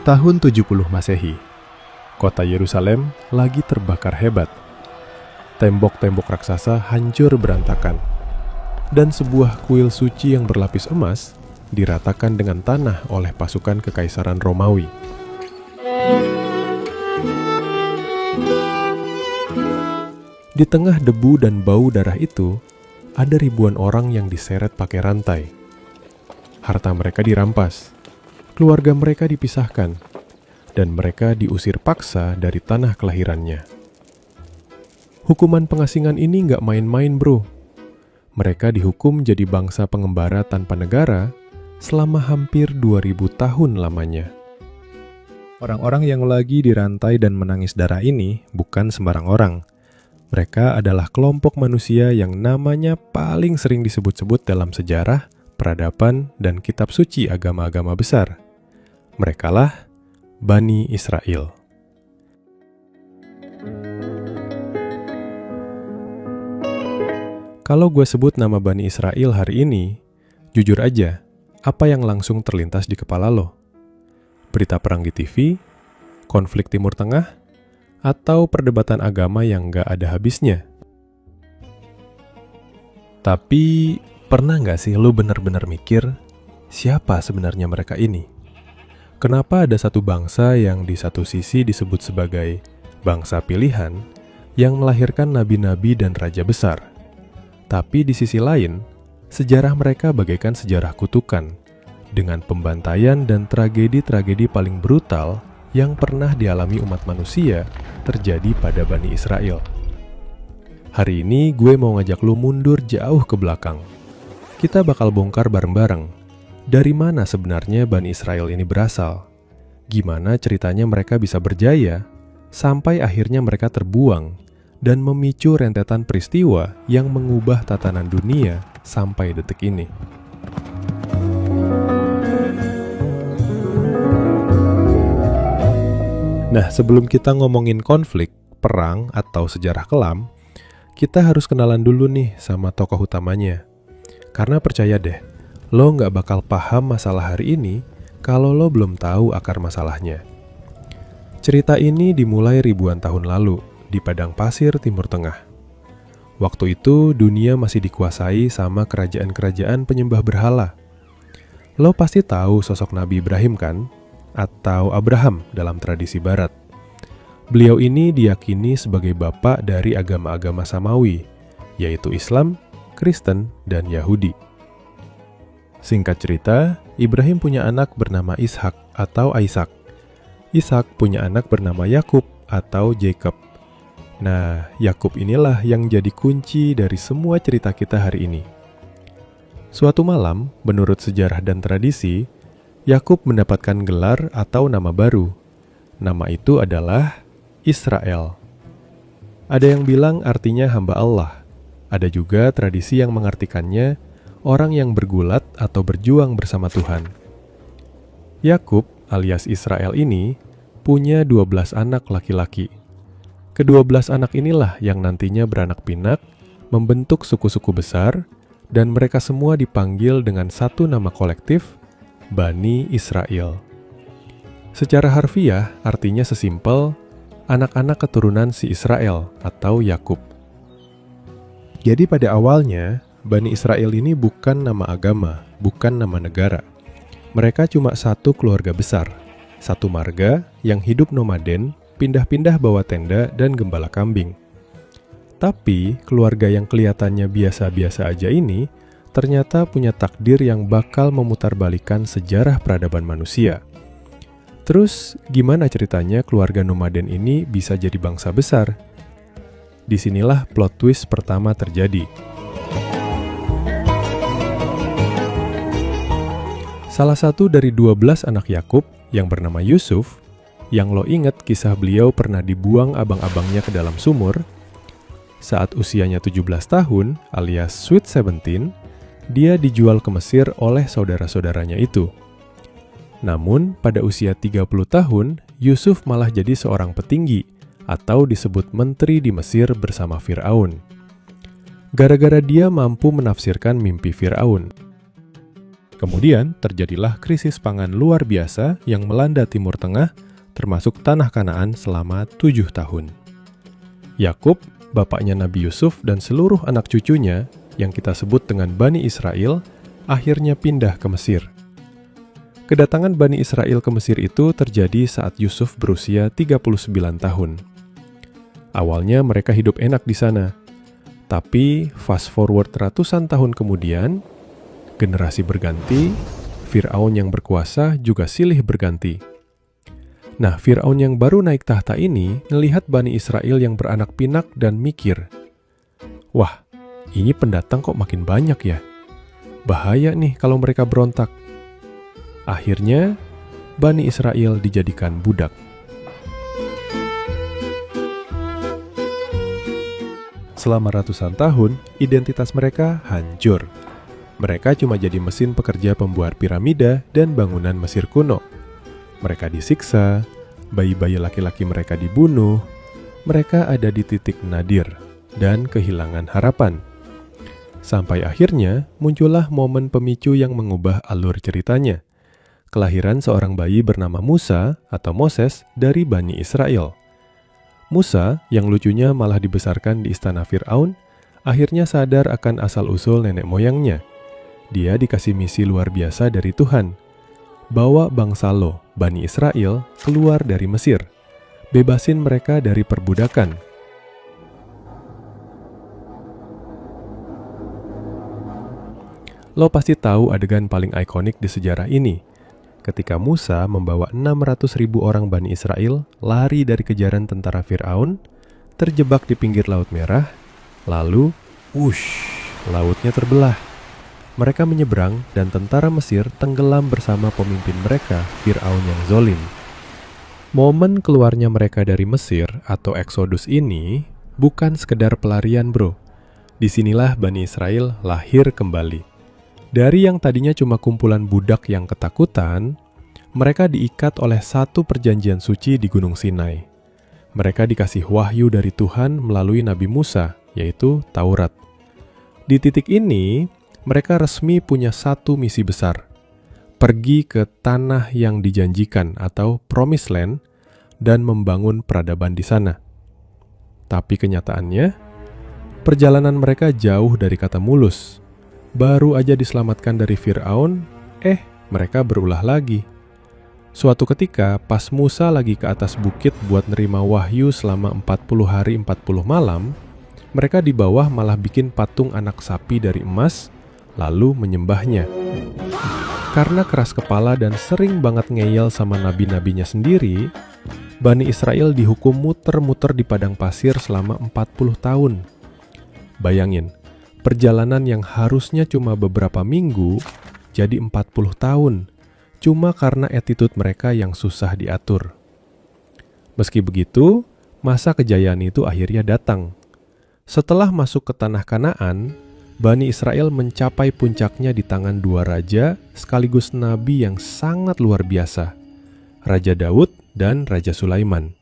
Tahun 70 Masehi, kota Yerusalem lagi terbakar hebat. Tembok-tembok raksasa hancur berantakan, dan sebuah kuil suci yang berlapis emas diratakan dengan tanah oleh pasukan Kekaisaran Romawi. Di tengah debu dan bau darah itu, ada ribuan orang yang diseret pakai rantai. Harta mereka dirampas, keluarga mereka dipisahkan, dan mereka diusir paksa dari tanah kelahirannya. Hukuman pengasingan ini nggak main-main, bro. Mereka dihukum jadi bangsa pengembara tanpa negara selama hampir 2000 tahun lamanya. Orang-orang yang lagi dirantai dan menangis darah ini bukan sembarang orang. Mereka adalah kelompok manusia yang namanya paling sering disebut-sebut dalam sejarah, peradaban, dan kitab suci agama-agama besar. Merekalah Bani Israel. Kalau gue sebut nama Bani Israel hari ini, jujur aja, apa yang langsung terlintas di kepala lo? Berita perang di TV, konflik Timur Tengah, atau perdebatan agama yang gak ada habisnya? Tapi, pernah gak sih lo benar-benar mikir, siapa sebenarnya mereka ini? Kenapa ada satu bangsa yang di satu sisi disebut sebagai bangsa pilihan yang melahirkan nabi-nabi dan raja besar? Tapi di sisi lain, sejarah mereka bagaikan sejarah kutukan, dengan pembantaian dan tragedi-tragedi paling brutal yang pernah dialami umat manusia terjadi pada Bani Israel. Hari ini gue mau ngajak lo mundur jauh ke belakang. Kita bakal bongkar bareng-bareng, dari mana sebenarnya Bani Israel ini berasal? Gimana ceritanya mereka bisa berjaya, sampai akhirnya mereka terbuang, dan memicu rentetan peristiwa yang mengubah tatanan dunia sampai detik ini. Nah, sebelum kita ngomongin konflik, perang, atau sejarah kelam, kita harus kenalan dulu nih sama tokoh utamanya. Karena percaya deh, lo nggak bakal paham masalah hari ini kalau lo belum tahu akar masalahnya. Cerita ini dimulai ribuan tahun lalu di padang pasir Timur Tengah. Waktu itu dunia masih dikuasai sama kerajaan-kerajaan penyembah berhala. Lo pasti tahu sosok Nabi Ibrahim kan? Atau Abraham dalam tradisi Barat. Beliau ini diyakini sebagai bapak dari agama-agama Samawi, yaitu Islam, Kristen, dan Yahudi. Singkat cerita, Ibrahim punya anak bernama Ishak atau Aisak. Ishak punya anak bernama Yakub atau Jacob. Nah, Yakub inilah yang jadi kunci dari semua cerita kita hari ini. Suatu malam, menurut sejarah dan tradisi, Yakub mendapatkan gelar atau nama baru. Nama itu adalah Israel. Ada yang bilang artinya hamba Allah. Ada juga tradisi yang mengartikannya orang yang bergulat atau berjuang bersama Tuhan. Yakub alias Israel ini punya 12 anak laki-laki. Ke-12 anak inilah yang nantinya beranak pinak, membentuk suku-suku besar, dan mereka semua dipanggil dengan satu nama kolektif, Bani Israel. Secara harfiah artinya sesimpel anak-anak keturunan si Israel atau Yakub. Jadi pada awalnya, Bani Israel ini bukan nama agama, bukan nama negara. Mereka cuma satu keluarga besar, satu marga yang hidup nomaden, pindah-pindah bawa tenda dan gembala kambing. Tapi, keluarga yang kelihatannya biasa-biasa aja ini ternyata punya takdir yang bakal memutarbalikkan sejarah peradaban manusia. Terus, gimana ceritanya keluarga nomaden ini bisa jadi bangsa besar? Disinilah plot twist pertama terjadi. Salah satu dari 12 anak Yakub yang bernama Yusuf, yang lo inget kisah beliau pernah dibuang abang-abangnya ke dalam sumur, saat usianya 17 tahun alias Sweet 17, dia dijual ke Mesir oleh saudara-saudaranya itu. Namun, pada usia 30 tahun, Yusuf malah jadi seorang petinggi atau disebut menteri di Mesir bersama Firaun. Gara-gara dia mampu menafsirkan mimpi Firaun. Kemudian terjadilah krisis pangan luar biasa yang melanda Timur Tengah, termasuk tanah Kanaan selama 7 tahun. Yakub, bapaknya Nabi Yusuf dan seluruh anak cucunya, yang kita sebut dengan Bani Israel, akhirnya pindah ke Mesir. Kedatangan Bani Israel ke Mesir itu terjadi saat Yusuf berusia 39 tahun. Awalnya mereka hidup enak di sana. Tapi fast forward ratusan tahun kemudian, generasi berganti, Fir'aun yang berkuasa juga silih berganti. Nah, Fir'aun yang baru naik tahta ini melihat Bani Israel yang beranak pinak dan mikir, wah, ini pendatang kok makin banyak ya? Bahaya nih kalau mereka berontak. Akhirnya, Bani Israel dijadikan budak. Selama ratusan tahun, identitas mereka hancur. Mereka cuma jadi mesin pekerja pembuat piramida dan bangunan Mesir kuno. Mereka disiksa, bayi-bayi laki-laki mereka dibunuh, mereka ada di titik nadir dan kehilangan harapan. Sampai akhirnya muncullah momen pemicu yang mengubah alur ceritanya. Kelahiran seorang bayi bernama Musa atau Moses dari Bani Israel. Musa, yang lucunya malah dibesarkan di istana Fir'aun, akhirnya sadar akan asal-usul nenek moyangnya. Dia dikasih misi luar biasa dari Tuhan. Bawa bangsa lo, Bani Israel, keluar dari Mesir. Bebasin mereka dari perbudakan. Lo pasti tahu adegan paling ikonik di sejarah ini. Ketika Musa membawa 600.000 orang Bani Israel lari dari kejaran tentara Fir'aun, terjebak di pinggir Laut Merah, lalu, wush, lautnya terbelah. Mereka menyeberang dan tentara Mesir tenggelam bersama pemimpin mereka, Fir'aun yang zolim. Momen keluarnya mereka dari Mesir atau Exodus ini bukan sekedar pelarian bro. Disinilah Bani Israel lahir kembali. Dari yang tadinya cuma kumpulan budak yang ketakutan, mereka diikat oleh satu perjanjian suci di Gunung Sinai. Mereka dikasih wahyu dari Tuhan melalui Nabi Musa, yaitu Taurat. Di titik ini, mereka resmi punya satu misi besar, pergi ke tanah yang dijanjikan atau Promised Land dan membangun peradaban di sana. Tapi kenyataannya, perjalanan mereka jauh dari kata mulus. Baru aja diselamatkan dari Fir'aun, mereka berulah lagi. Suatu ketika, pas Musa lagi ke atas bukit buat nerima wahyu selama 40 hari 40 malam, mereka di bawah malah bikin patung anak sapi dari emas, lalu menyembahnya. Karena keras kepala dan sering banget ngeyel sama nabi-nabinya sendiri, Bani Israel dihukum muter-muter di padang pasir selama 40 tahun. Bayangin, perjalanan yang harusnya cuma beberapa minggu, jadi 40 tahun, cuma karena attitude mereka yang susah diatur. Meski begitu, masa kejayaan itu akhirnya datang. Setelah masuk ke tanah Kanaan, Bani Israel mencapai puncaknya di tangan dua raja sekaligus nabi yang sangat luar biasa, Raja Daud dan Raja Sulaiman.